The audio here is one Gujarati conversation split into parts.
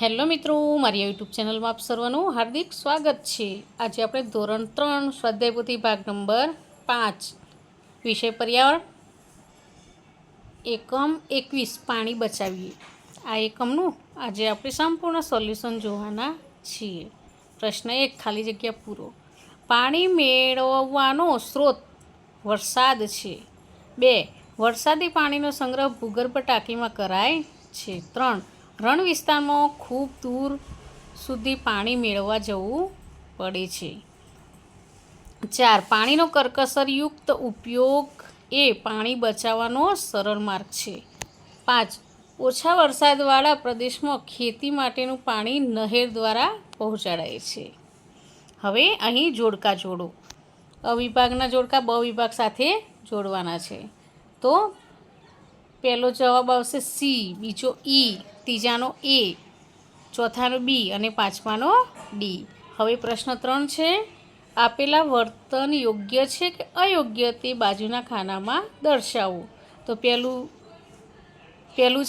હેલો મિત્રો, મારી યુટ્યુબ ચેનલમાં આપ સર્વનું હાર્દિક સ્વાગત છે। આજે આપણે ધોરણ 3 સ્વાધ્યાય પોથી ભાગ નંબર 5 વિષય પર્યાવરણ એકમ 21 પાણી બચાવીએ આ એકમનું આજે આપણે સંપૂર્ણ સોલ્યુશન જોવાના છીએ। પ્રશ્ન 1 ખાલી જગ્યા પૂરો। પાણી મેળવવાનો સ્ત્રોત વરસાદ છે। 2 વરસાદી પાણીનો સંગ્રહ ભૂગર્ભ ટાંકીમાં કરાય છે। 3 રણ વિસ્તારમાં ખૂબ દૂર સુધી પાણી મેળવવા જવું પડે છે। 4 પાણીનો કરકસરયુક્ત ઉપયોગ એ પાણી બચાવવાનો સરળ માર્ગ છે। 5 ઓછા વરસાદવાળા પ્રદેશમાં ખેતી માટેનું પાણી નહેર દ્વારા પહોંચાડાય છે। હવે અહીં જોડકા જોડો। અ વિભાગના જોડકા બ વિભાગ સાથે જોડવાના છે। તો પહેલો જવાબ આવશે સી, બીજો ઈ, ત્રીજાનો એ, ચોથાનો બી અને પાંચમાનો ડી। હવે પ્રશ્ન 3 છે, આપેલા વર્તન યોગ્ય છે કે અયોગ્ય તે બાજુના ખાનામાં દર્શાવો। તો પહેલું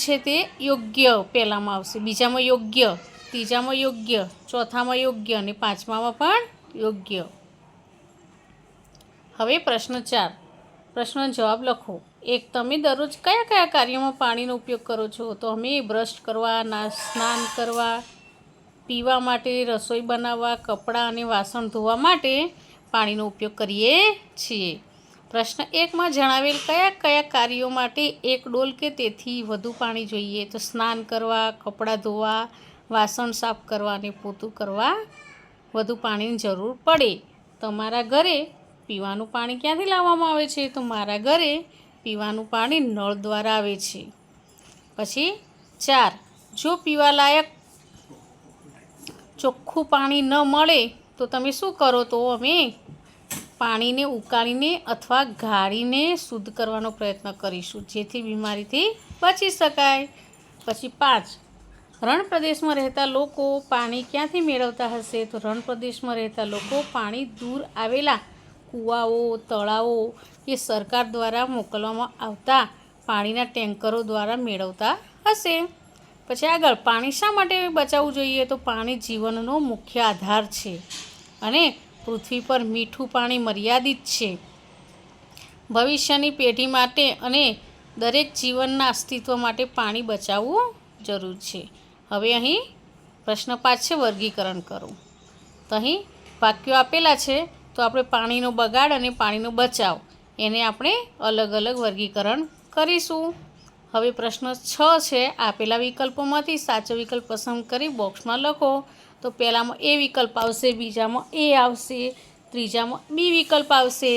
છે તે યોગ્ય પહેલામાં આવશે, બીજામાં યોગ્ય, ત્રીજામાં યોગ્ય, ચોથામાં યોગ્ય અને પાંચમામાં પણ યોગ્ય। હવે પ્રશ્ન 4, પ્રશ્નનો જવાબ લખો। 1 તમે દરરોજ કયા કયા કાર્યોમાં પાણીનો ઉપયોગ કરો છો? તો અમે બ્રશ કરવા, સ્નાન કરવા, પીવા માટે, રસોઈ બનાવવા, કપડાં અને વાસણ ધોવા માટે પાણીનો ઉપયોગ કરીએ છીએ। પ્રશ્ન 1માં જણાવેલ કયા કયા કાર્યો માટે 1 ડોલ કે તેથી વધુ પાણી જોઈએ? તો સ્નાન કરવા, કપડાં ધોવા, વાસણ સાફ કરવા અને પોતું કરવા વધુ પાણીની જરૂર પડે। તમારા ઘરે પીવાનું પાણી ક્યાંથી લાવવામાં આવે છે? તો મારા ઘરે પીવાનું પાણી નળ દ્વારા આવે છે। પછી 4 જો પીવાલાયક ચોખ્ખું પાણી ન મળે તો તમે શું કરો? તો અમે પાણીને ઉકાળીને અથવા ગાળીને શુદ્ધ કરવાનો પ્રયત્ન કરીશું, જેથી બીમારીથી બચી શકાય। પછી 5 રણ પ્રદેશમાં રહેતા લોકો પાણી ક્યાંથી મેળવતા હશે? તો રણ પ્રદેશમાં રહેતા લોકો પાણી દૂર આવેલા કૂવાઓ, તળાવો કે સરકાર દ્વારા મોકલવામાં આવતા પાણીના ટેન્કરો દ્વારા મેળવતા હશે। પછી આગળ પાણી શા માટે બચાવવું જોઈએ? તો પાણી જીવનનો મુખ્ય આધાર છે અને પૃથ્વી પર મીઠું પાણી મર્યાદિત છે। ભવિષ્યની પેઢી માટે અને દરેક જીવનના અસ્તિત્વ માટે પાણી બચાવવું જરૂર છે। હવે અહીં પ્રશ્ન 5 છે, વર્ગીકરણ કરો। તો અહીં વાક્યો આપેલા છે, તો આપણે પાણીનો બગાડ અને પાણીનો બચાવ એને આપણે અલગ અલગ વર્ગીકરણ કરીશું। હવે પ્રશ્ન 6 છે, આપેલા વિકલ્પોમાંથી સાચો વિકલ્પ પસંદ કરી બોક્સમાં લખો। તો પહેલામાં એ વિકલ્પ આવશે, બીજામાં એ આવશે, ત્રીજામાં બી વિકલ્પ આવશે,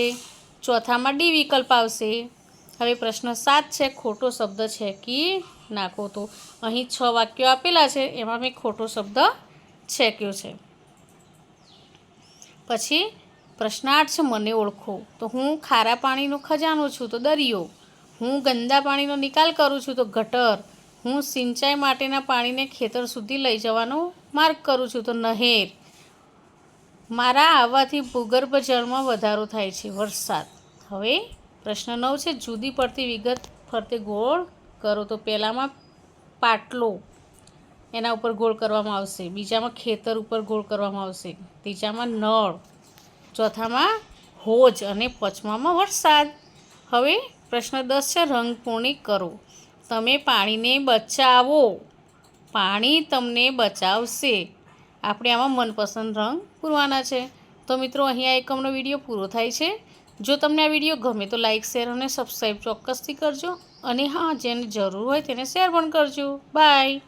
ચોથામાં ડી વિકલ્પ આવશે। હવે પ્રશ્ન 7 છે, ખોટો શબ્દ છે કે નાખો। તો અહીં 6 વાક્યો આપેલા છે, એમાં મેં ખોટો શબ્દ છેક્યો છે। પછી પ્રશ્ન 8 છે, મને ઓળખો। તો હું ખારા પાણીનો ખજાનો છું, તો દરિયો। હું ગંદા પાણીનો નિકાલ કરું છું, તો ગટર। હું સિંચાઈ માટેના પાણીને ખેતર સુધી લઈ જવાનો માર્ગ કરું છું, તો નહેર। મારા આવવાથી ભૂગર્ભ જળમાં વધારો થાય છે, વરસાદ। હવે પ્રશ્ન 9 છે, જુદી પડતી વિગત ફરતે ગોળ કરો। તો પહેલામાં પાટલો એના ઉપર ગોળ કરવામાં આવશે, બીજામાં ખેતર ઉપર ગોળ કરવામાં આવશે, ત્રીજામાં નળ, ચોથામાં હોજ અને પાંચમામાં વરસાદ। હવે પ્રશ્ન 10 છે, રંગપૂર્ણી કરો। તમે પાણીને બચાવો, પાણી તમને બચાવશે। આપણે આમાં મનપસંદ રંગ પૂરવાના છે। તો મિત્રો, અહીં આ એકમનો વિડીયો પૂરો થાય છે। જો તમને આ વિડીયો ગમે તો લાઇક, શેર અને સબસ્ક્રાઈબ ચોક્કસથી કરજો, અને હા, જેને જરૂર હોય તેને શેર પણ કરજો। બાય।